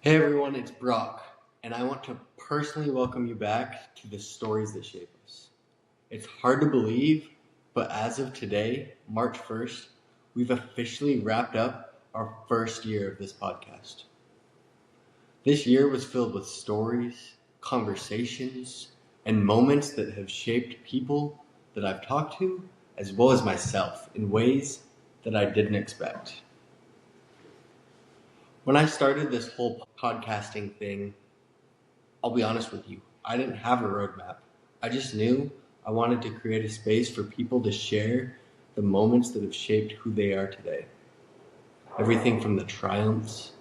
Hey everyone, it's Brock, and I want to personally welcome you back to the stories that shape us. It's hard to believe, but as of today, March 1st, we've officially wrapped up our first year of this podcast. This year was filled with stories, conversations, and moments that have shaped people that I've talked to, as well as myself, in ways that I didn't expect. When I started this whole podcasting thing, I'll be honest with you, I didn't have a roadmap. I just knew I wanted to create a space for people to share the moments that have shaped who they are today. Everything from the triumphs,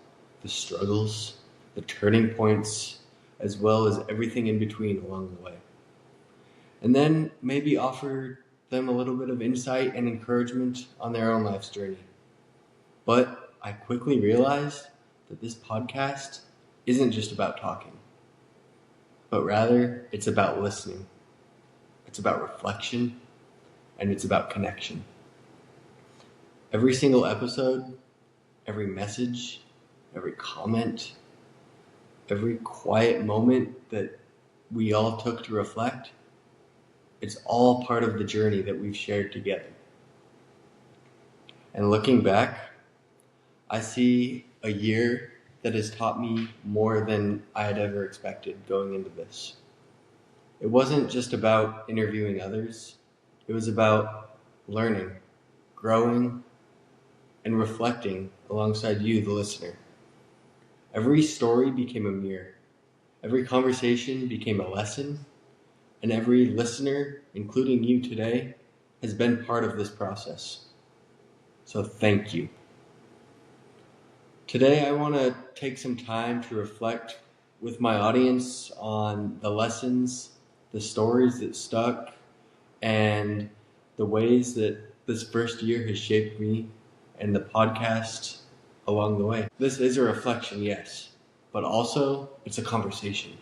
the struggles, the turning points, as well as everything in between along the way. And then maybe offer them a little bit of insight and encouragement on their own life's journey. But I quickly realized that this podcast isn't just about talking, but rather it's about listening. It's about reflection, and it's about connection. Every single episode, every message, every comment, every quiet moment that we all took to reflect, it's all part of the journey that we've shared together. And looking back, I see a year that has taught me more than I had ever expected going into this. It wasn't just about interviewing others. It was about learning, growing, and reflecting alongside you, the listener. Every story became a mirror. Every conversation became a lesson. And every listener, including you today, has been part of this process. So thank you. Today, I want to take some time to reflect with my audience on the lessons, the stories that stuck, and the ways that this first year has shaped me and the podcast along the way. This is a reflection, yes, but also it's a conversation.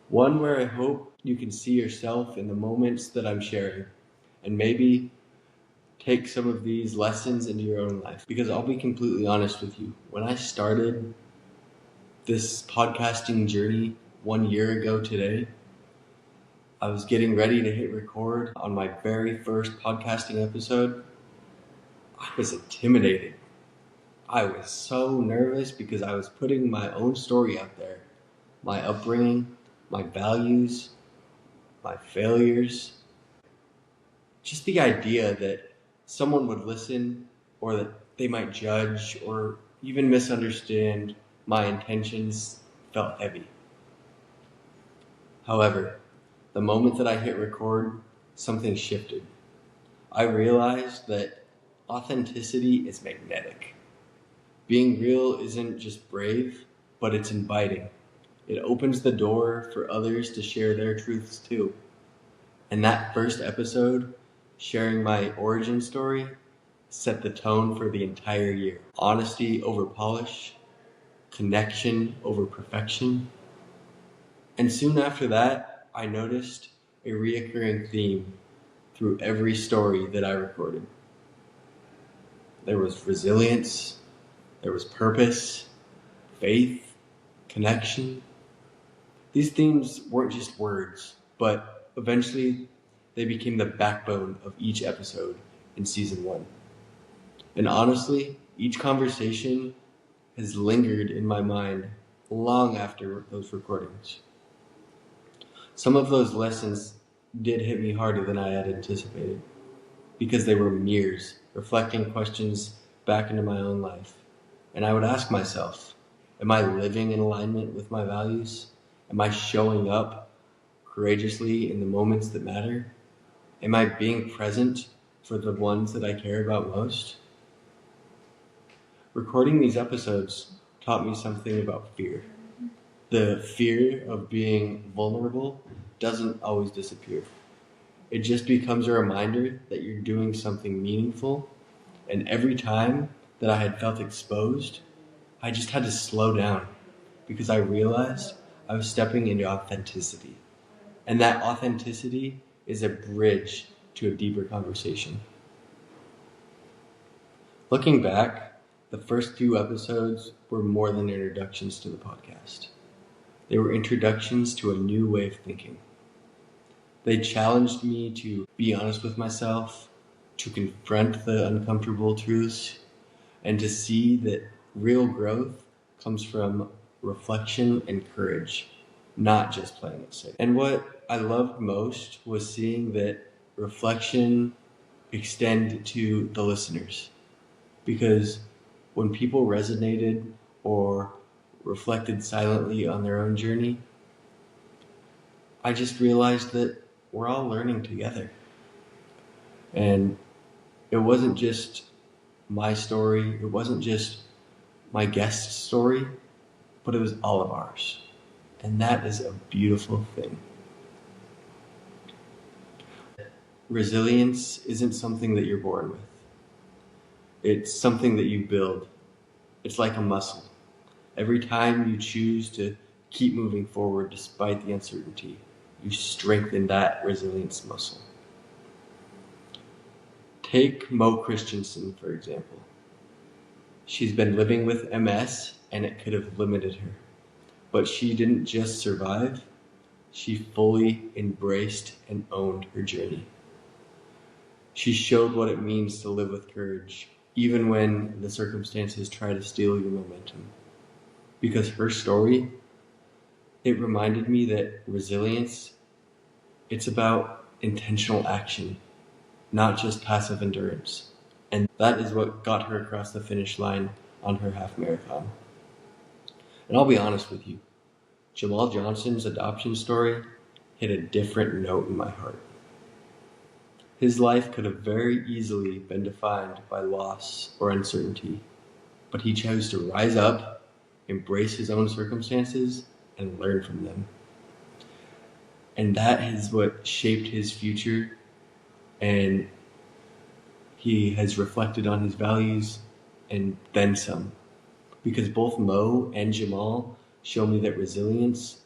One where I hope you can see yourself in the moments that I'm sharing, and maybe take some of these lessons into your own life. Because I'll be completely honest with you, when I started this podcasting journey 1 year ago today, I was getting ready to hit record on my very first podcasting episode. I was intimidated. I was so nervous because I was putting my own story out there. My upbringing, my values, my failures. Just the idea that someone would listen, or that they might judge or even misunderstand my intentions felt heavy. However, the moment that I hit record, something shifted. I realized that authenticity is magnetic. Being real isn't just brave, but it's inviting. It opens the door for others to share their truths too. And that first episode, sharing my origin story, set the tone for the entire year. Honesty over polish, connection over perfection. And soon after that, I noticed a reoccurring theme through every story that I recorded. There was resilience, there was purpose, faith, connection. These themes weren't just words, but eventually they became the backbone of each episode in season 1. And honestly, each conversation has lingered in my mind long after those recordings. Some of those lessons did hit me harder than I had anticipated, because they were mirrors reflecting questions back into my own life. And I would ask myself, am I living in alignment with my values? Am I showing up courageously in the moments that matter? Am I being present for the ones that I care about most? Recording these episodes taught me something about fear. The fear of being vulnerable doesn't always disappear. It just becomes a reminder that you're doing something meaningful. And every time that I had felt exposed, I just had to slow down, because I realized I was stepping into authenticity. And that authenticity is a bridge to a deeper conversation. Looking back, The first few episodes were more than introductions to the podcast. They were introductions to a new way of thinking. They challenged me to be honest with myself, to confront the uncomfortable truths, and to see that real growth comes from reflection and courage, not just playing it safe. And what I loved most was seeing that reflection extend to the listeners. Because when people resonated or reflected silently on their own journey, I just realized that we're all learning together. And it wasn't just my story, it wasn't just my guest's story, but it was all of ours. And that is a beautiful thing. Resilience isn't something that you're born with. It's something that you build. It's like a muscle. Every time you choose to keep moving forward despite the uncertainty, you strengthen that resilience muscle. Take Mo Christensen, for example. She's been living with MS, and it could have limited her. But she didn't just survive, she fully embraced and owned her journey. She showed what it means to live with courage, even when the circumstances try to steal your momentum. Because her story, it reminded me that resilience, it's about intentional action, not just passive endurance. And that is what got her across the finish line on her half marathon. And I'll be honest with you, Jamal Johnson's adoption story hit a different note in my heart. His life could have very easily been defined by loss or uncertainty, but he chose to rise up, embrace his own circumstances, and learn from them. And that is what shaped his future, and he has reflected on his values and then some. Because both Mo and Jamal show me that resilience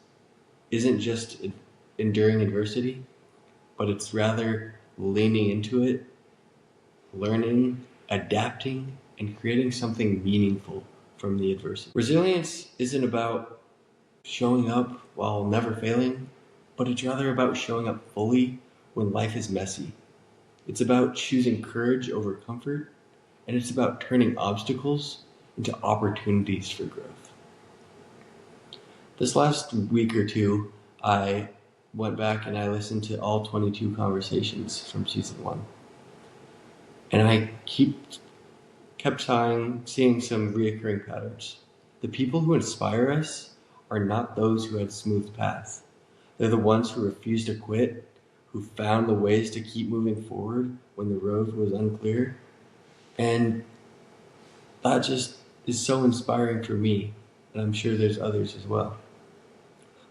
isn't just enduring adversity, but it's rather leaning into it, learning, adapting, and creating something meaningful from the adversity. Resilience isn't about showing up while never failing, but it's rather about showing up fully when life is messy. It's about choosing courage over comfort, and it's about turning obstacles into opportunities for growth. This last week or two, I went back and I listened to all 22 conversations from season 1. And I kept seeing some reoccurring patterns. The people who inspire us are not those who had smooth paths. They're the ones who refused to quit, who found the ways to keep moving forward when the road was unclear. And that just is so inspiring for me, and I'm sure there's others as well.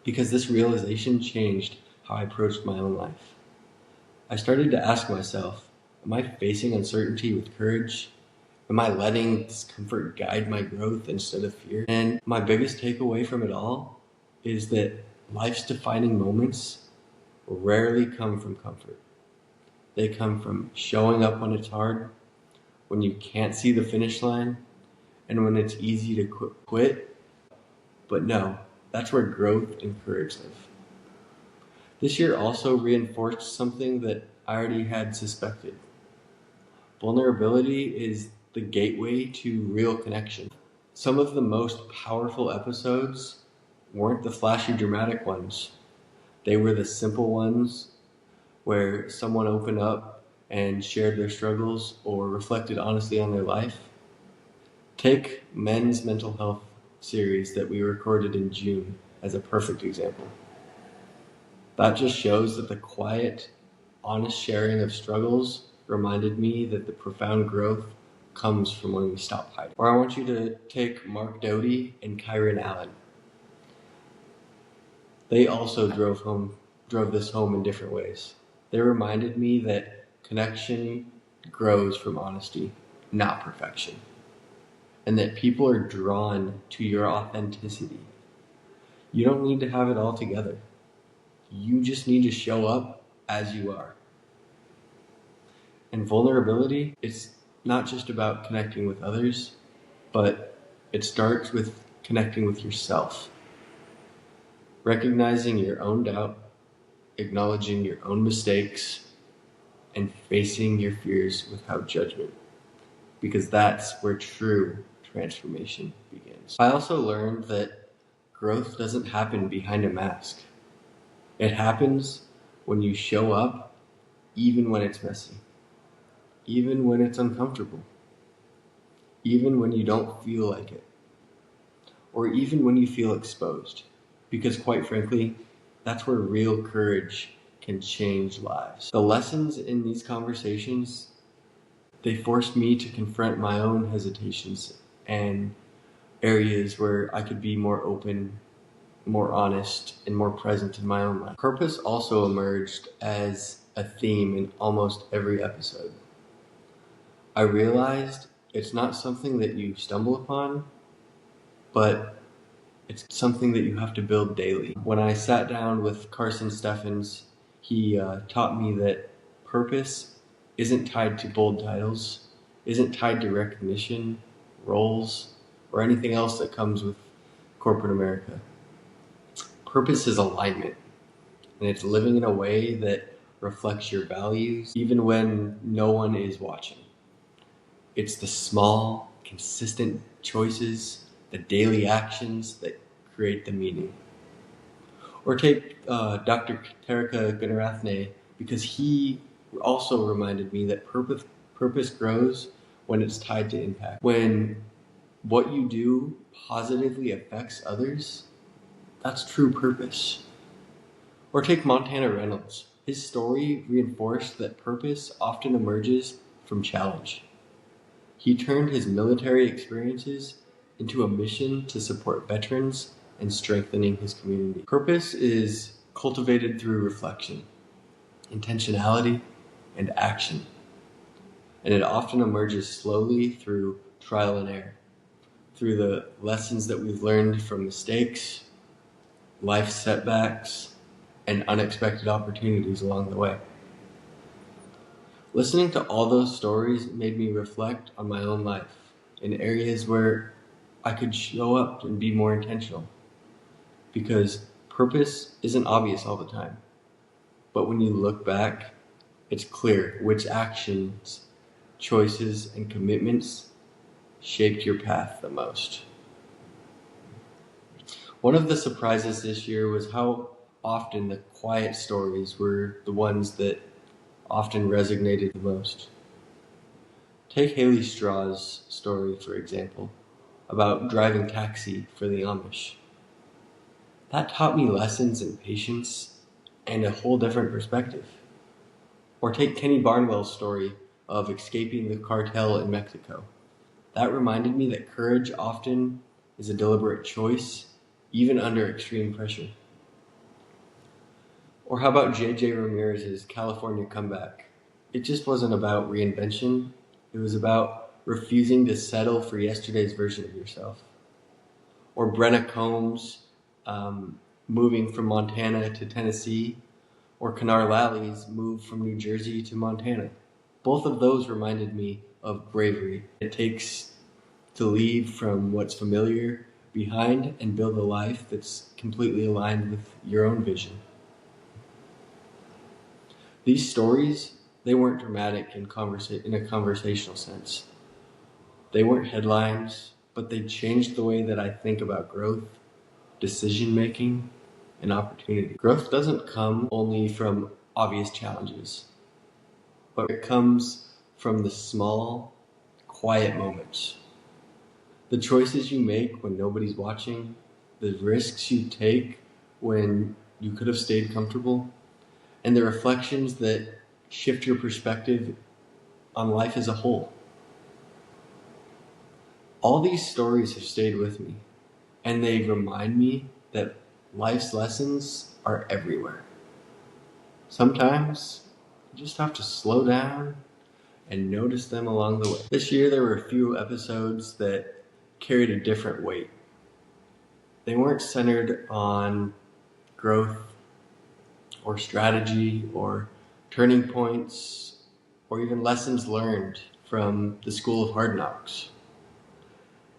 Because this realization changed how I approached my own life. I started to ask myself, am I facing uncertainty with courage? Am I letting discomfort guide my growth instead of fear? And my biggest takeaway from it all is that life's defining moments rarely come from comfort. They come from showing up when it's hard, when you can't see the finish line, and when it's easy to quit. But no, that's where growth and courage live. This year also reinforced something that I already had suspected. Vulnerability is the gateway to real connection. Some of the most powerful episodes weren't the flashy dramatic ones. They were the simple ones where someone opened up and shared their struggles or reflected honestly on their life. Take Men's Mental Health series that we recorded in June as a perfect example. That just shows that the quiet, honest sharing of struggles reminded me that the profound growth comes from when we stop hiding. Or I want you to take Mark Doty and Kyron Allen. They also drove this home in different ways. They reminded me that connection grows from honesty, not perfection. And that people are drawn to your authenticity. You don't need to have it all together. You just need to show up as you are. And vulnerability, it's not just about connecting with others, but it starts with connecting with yourself, recognizing your own doubt, acknowledging your own mistakes, and facing your fears without judgment, because that's where true transformation begins. I also learned that growth doesn't happen behind a mask. It happens when you show up, even when it's messy, even when it's uncomfortable, even when you don't feel like it, or even when you feel exposed. Because quite frankly, that's where real courage can change lives. The lessons in these conversations, they forced me to confront my own hesitations and areas where I could be more open, more honest, and more present in my own life. Purpose also emerged as a theme in almost every episode. I realized it's not something that you stumble upon, but it's something that you have to build daily. When I sat down with Carson Steffens, he taught me that purpose isn't tied to bold titles, isn't tied to recognition, roles, or anything else that comes with corporate America. Purpose is alignment, and it's living in a way that reflects your values, even when no one is watching. It's the small, consistent choices, the daily actions that create the meaning. Or take Dr. Tarika Gunaratne, because he also reminded me that purpose grows when it's tied to impact. When what you do positively affects others, that's true purpose. Or take Montana Reynolds. His story reinforced that purpose often emerges from challenge. He turned his military experiences into a mission to support veterans and strengthening his community. Purpose is cultivated through reflection, intentionality, and action. And it often emerges slowly through trial and error, through the lessons that we've learned from mistakes, life setbacks, and unexpected opportunities along the way. Listening to all those stories made me reflect on my own life in areas where I could show up and be more intentional. Because purpose isn't obvious all the time. But when you look back, it's clear which actions, choices, and commitments shaped your path the most. One of the surprises this year was how often the quiet stories were the ones that often resonated the most. Take Haley Straw's story, for example, about driving taxi for the Amish. That taught me lessons in patience and a whole different perspective. Or take Kenny Barnwell's story of escaping the cartel in Mexico. That reminded me that courage often is a deliberate choice, even under extreme pressure. Or how about J.J. Ramirez's California comeback? It just wasn't about reinvention. It was about refusing to settle for yesterday's version of yourself. Or Brenna Combs moving from Montana to Tennessee, or Kanar Lally's move from New Jersey to Montana. Both of those reminded me of bravery. It takes to leave from what's familiar behind and build a life that's completely aligned with your own vision. These stories, they weren't dramatic in a conversational sense. They weren't headlines, but they changed the way that I think about growth, decision making, and opportunity. Growth doesn't come only from obvious challenges, but it comes from the small, quiet moments. The choices you make when nobody's watching, the risks you take when you could have stayed comfortable, and the reflections that shift your perspective on life as a whole. All these stories have stayed with me, and they remind me that life's lessons are everywhere. Sometimes you just have to slow down and notice them along the way. This year there were a few episodes that carried a different weight. They weren't centered on growth or strategy or turning points or even lessons learned from the School of Hard Knocks.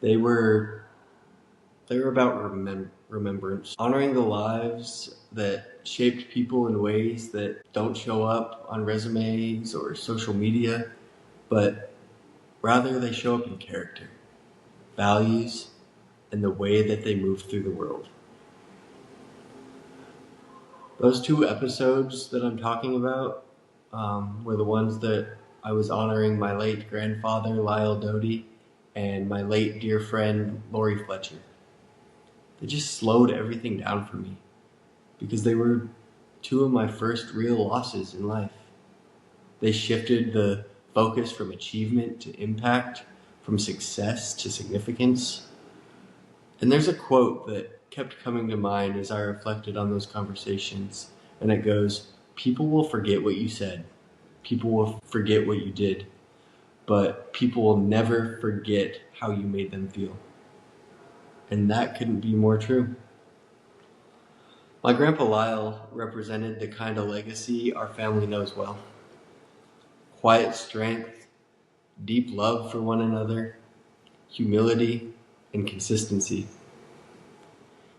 They were about remembrance, honoring the lives that shaped people in ways that don't show up on resumes or social media, but rather they show up in character, values, and the way that they move through the world. Those two episodes that I'm talking about were the ones that I was honoring my late grandfather, Lyle Doty, and my late dear friend, Lori Fletcher. They just slowed everything down for me because they were two of my first real losses in life. They shifted the focus from achievement to impact, from success to significance. And there's a quote that kept coming to mind as I reflected on those conversations, and it goes, "People will forget what you said. People will forget what you did, but people will never forget how you made them feel." And that couldn't be more true. My grandpa Lyle represented the kind of legacy our family knows well. Quiet strength, deep love for one another, humility, and consistency.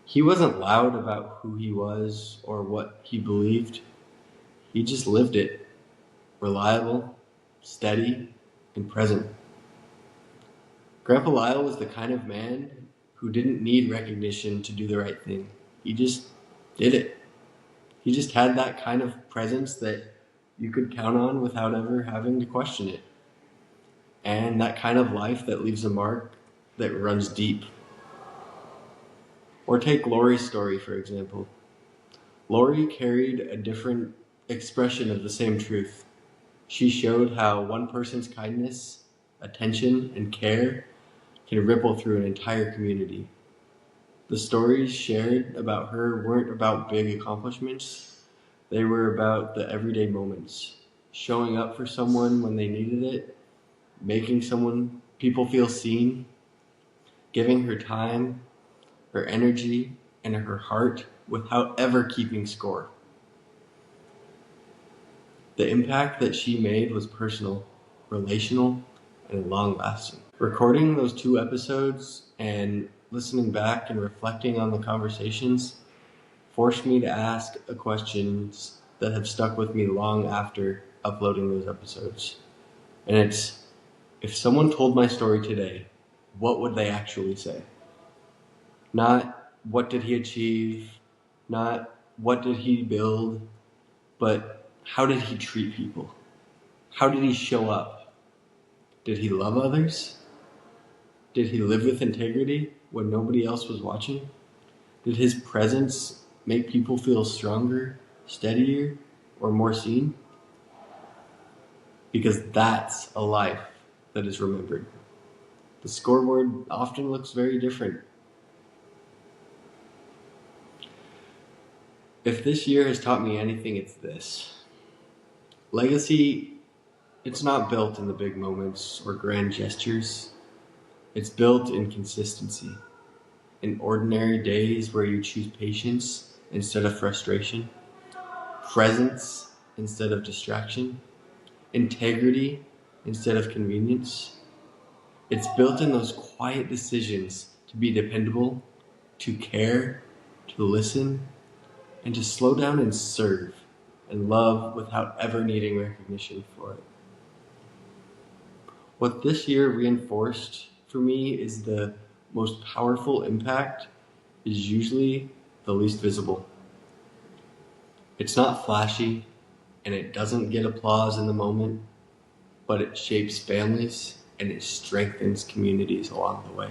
He wasn't loud about who he was or what he believed. He just lived it. Reliable, steady, and present. Grandpa Lyle was the kind of man who didn't need recognition to do the right thing. He just did it. He just had that kind of presence that you could count on without ever having to question it. And that kind of life that leaves a mark that runs deep. Or take Lori's story, for example. Lori carried a different expression of the same truth. She showed how one person's kindness, attention, and care can ripple through an entire community. The stories shared about her weren't about big accomplishments. They were about the everyday moments. Showing up for someone when they needed it, making people feel seen, giving her time, her energy, and her heart without ever keeping score. The impact that she made was personal, relational, and long-lasting. Recording those two episodes and listening back and reflecting on the conversations forced me to ask questions that have stuck with me long after uploading those episodes. And it's, if someone told my story today, what would they actually say? Not what did he achieve, not what did he build, but how did he treat people? How did he show up? Did he love others? Did he live with integrity when nobody else was watching? Did his presence make people feel stronger, steadier, or more seen? Because that's a life that is remembered. The scoreboard often looks very different. If this year has taught me anything, it's this. Legacy, it's not built in the big moments or grand gestures. It's built in consistency. In ordinary days where you choose patience instead of frustration, presence instead of distraction, integrity instead of convenience. It's built in those quiet decisions to be dependable, to care, to listen, and to slow down and serve and love without ever needing recognition for it. What this year reinforced for me is the most powerful impact is usually the least visible. It's not flashy and it doesn't get applause in the moment, but it shapes families and it strengthens communities along the way.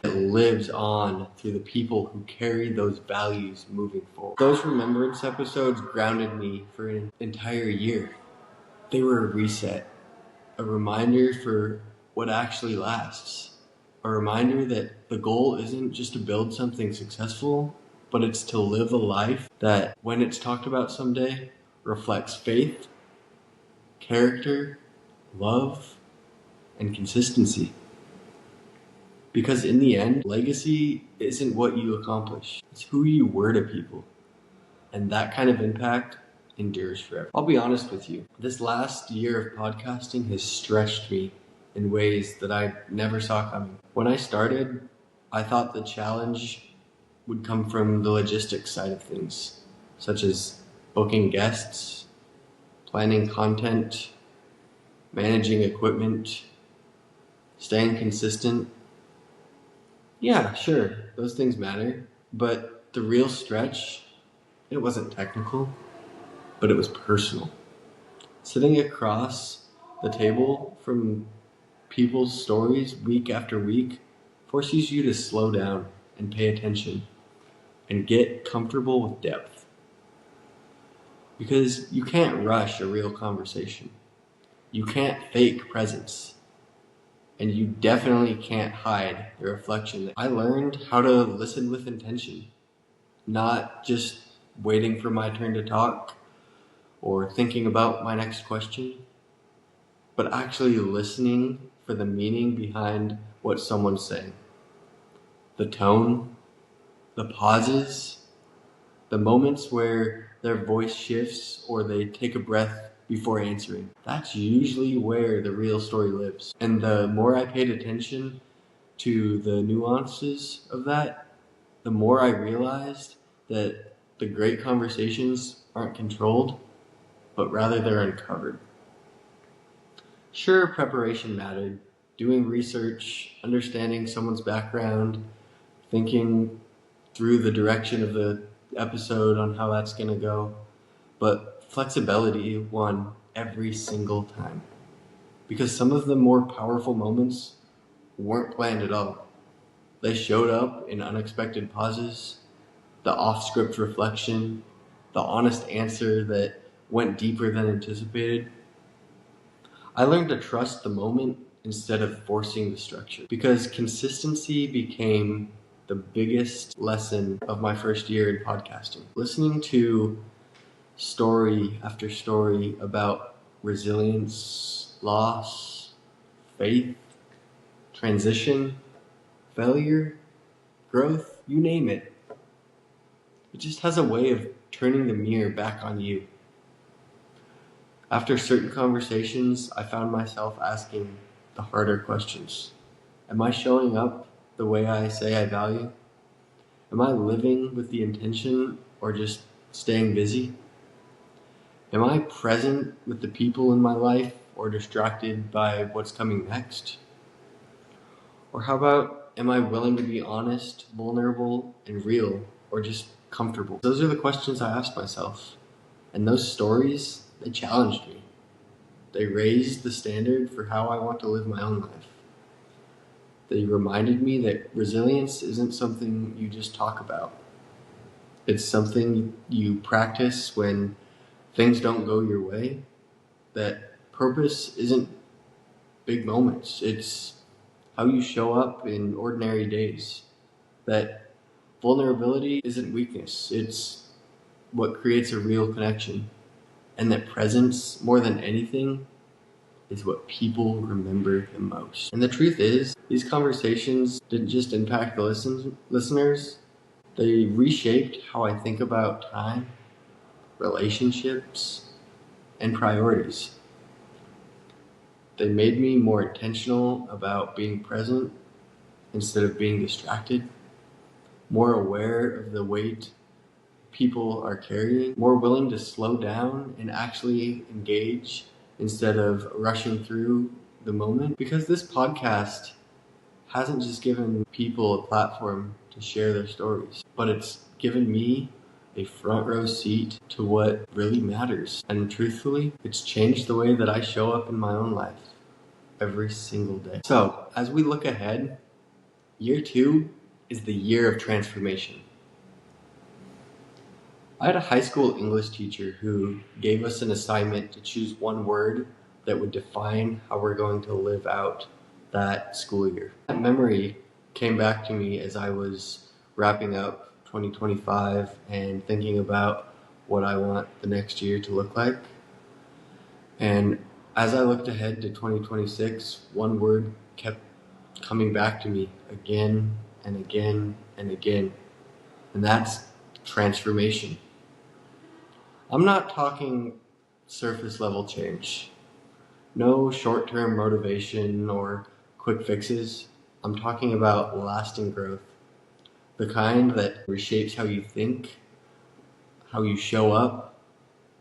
It lives on through the people who carry those values moving forward. Those remembrance episodes grounded me for an entire year. They were a reset, a reminder for what actually lasts, a reminder that the goal isn't just to build something successful, but it's to live a life that, when it's talked about someday, reflects faith, character, love, and consistency. Because in the end, legacy isn't what you accomplish. It's who you were to people. And that kind of impact endures forever. I'll be honest with you. This last year of podcasting has stretched me in ways that I never saw coming. When I started, I thought the challenge would come from the logistics side of things, such as booking guests, planning content, managing equipment, staying consistent. Yeah, sure, those things matter, but the real stretch, it wasn't technical, but it was personal. Sitting across the table from people's stories week after week forces you to slow down and pay attention and get comfortable with depth. Because you can't rush a real conversation. You can't fake presence. And you definitely can't hide the reflection. I learned how to listen with intention, not just waiting for my turn to talk or thinking about my next question, but actually listening for the meaning behind what someone's saying. The tone, the pauses, the moments where their voice shifts or they take a breath before answering. That's usually where the real story lives. And the more I paid attention to the nuances of that, the more I realized that the great conversations aren't controlled, but rather they're uncovered. Sure, preparation mattered. Doing research, understanding someone's background, thinking through the direction of the episode on how that's going to go. But flexibility won every single time. Because some of the more powerful moments weren't planned at all. They showed up in unexpected pauses, the off-script reflection, the honest answer that went deeper than anticipated. I learned to trust the moment instead of forcing the structure, because consistency became the biggest lesson of my first year in podcasting. Listening to story after story about resilience, loss, faith, transition, failure, growth, you name it. It just has a way of turning the mirror back on you. After certain conversations, I found myself asking the harder questions. Am I showing up the way I say I value? Am I living with the intention or just staying busy? Am I present with the people in my life or distracted by what's coming next? Or how about, am I willing to be honest, vulnerable, and real, or just comfortable? Those are the questions I asked myself. And those stories, they challenged me. They raised the standard for how I want to live my own life. They reminded me that resilience isn't something you just talk about. It's something you practice when things don't go your way. That purpose isn't big moments. It's how you show up in ordinary days. That vulnerability isn't weakness. It's what creates a real connection. And that presence, more than anything, is what people remember the most. And the truth is, these conversations didn't just impact the listeners, they reshaped how I think about time, relationships, and priorities. They made me more intentional about being present instead of being distracted, more aware of the weight people are carrying, more willing to slow down and actually engage instead of rushing through the moment. Because this podcast hasn't just given people a platform to share their stories, but it's given me a front row seat to what really matters. And truthfully, it's changed the way that I show up in my own life every single day. So, as we look ahead, year 2 is the year of transformation. I had a high school English teacher who gave us an assignment to choose one word that would define how we're going to live out that school year. That memory came back to me as I was wrapping up 2025 and thinking about what I want the next year to look like. And as I looked ahead to 2026, one word kept coming back to me again and again and again, and that's transformation. I'm not talking surface level change. No short-term motivation or quick fixes. I'm talking about lasting growth. The kind that reshapes how you think, how you show up,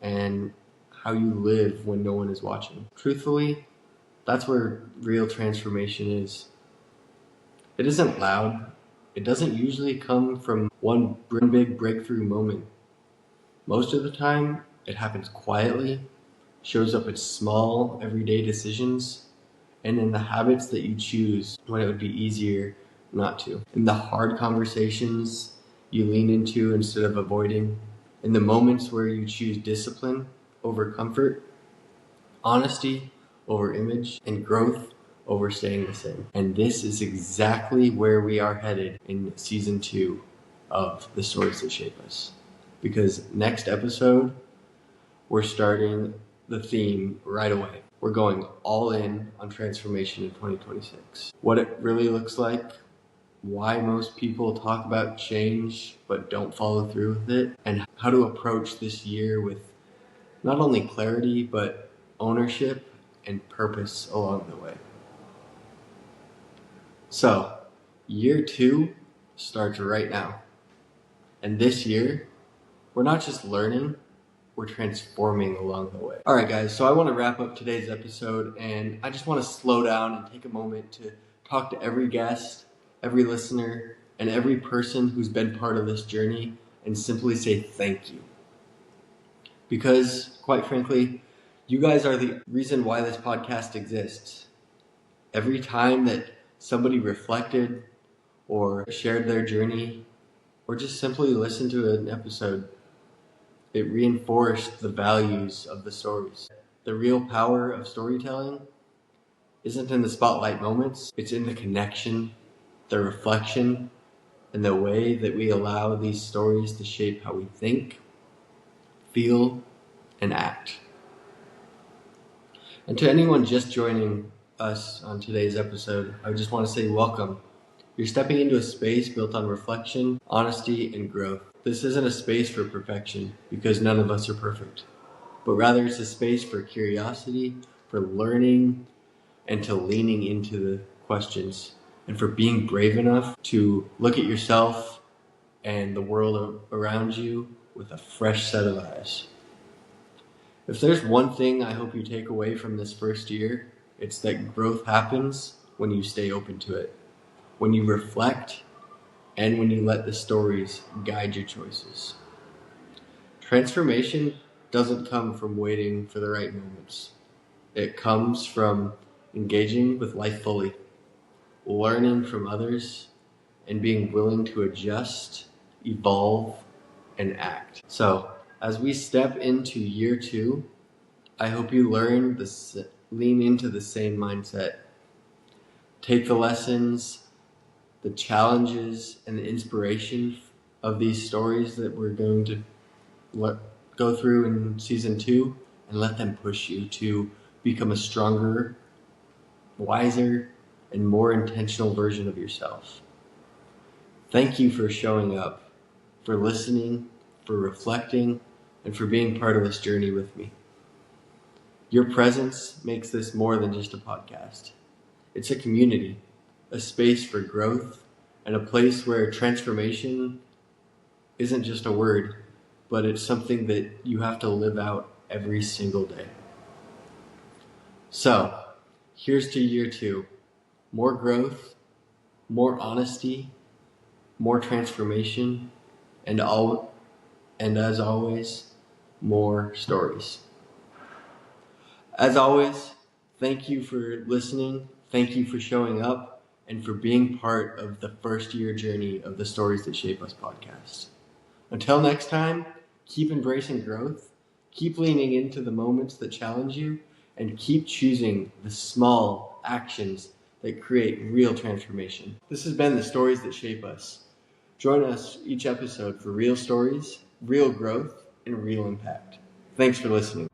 and how you live when no one is watching. Truthfully, that's where real transformation is. It isn't loud. It doesn't usually come from one big breakthrough moment. Most of the time, it happens quietly, shows up in small, everyday decisions, and in the habits that you choose when it would be easier not to. In the hard conversations you lean into instead of avoiding. In the moments where you choose discipline over comfort, honesty over image, and growth over staying the same. And this is exactly where we are headed in season 2 of The Stories That Shape Us. Because next episode, we're starting the theme right away. We're going all in on transformation in 2026. What it really looks like, why most people talk about change but don't follow through with it, and how to approach this year with not only clarity but ownership and purpose along the way. So, year 2 starts right now. And this year, we're not just learning, we're transforming along the way. All right, guys, so I want to wrap up today's episode, and I just want to slow down and take a moment to talk to every guest, every listener, and every person who's been part of this journey and simply say thank you. Because, quite frankly, you guys are the reason why this podcast exists. Every time that somebody reflected or shared their journey or just simply listened to an episode, it reinforced the values of the stories. The real power of storytelling isn't in the spotlight moments, it's in the connection, the reflection, and the way that we allow these stories to shape how we think, feel, and act. And to anyone just joining us on today's episode, I just want to say welcome. You're stepping into a space built on reflection, honesty, and growth. This isn't a space for perfection, because none of us are perfect, but rather it's a space for curiosity, for learning, and to leaning into the questions, and for being brave enough to look at yourself and the world around you with a fresh set of eyes. If there's one thing I hope you take away from this first year, it's that growth happens when you stay open to it, when you reflect, and when you let the stories guide your choices. Transformation doesn't come from waiting for the right moments. It comes from engaging with life fully, learning from others, and being willing to adjust, evolve, and act. So, as we step into year 2, I hope you lean into the same mindset. Take the lessons, the challenges, and the inspiration of these stories that we're going to go through in season 2 and let them push you to become a stronger, wiser, and more intentional version of yourself. Thank you for showing up, for listening, for reflecting, and for being part of this journey with me. Your presence makes this more than just a podcast. It's a community, a space for growth, and a place where transformation isn't just a word, but it's something that you have to live out every single day. So, here's to year 2. More growth, more honesty, more transformation, and as always, more stories. As always, thank you for listening, thank you for showing up, and for being part of the first year journey of the Stories That Shape Us podcast. Until next time, keep embracing growth, keep leaning into the moments that challenge you, and keep choosing the small actions that create real transformation. This has been The Stories That Shape Us. Join us each episode for real stories, real growth, and real impact. Thanks for listening.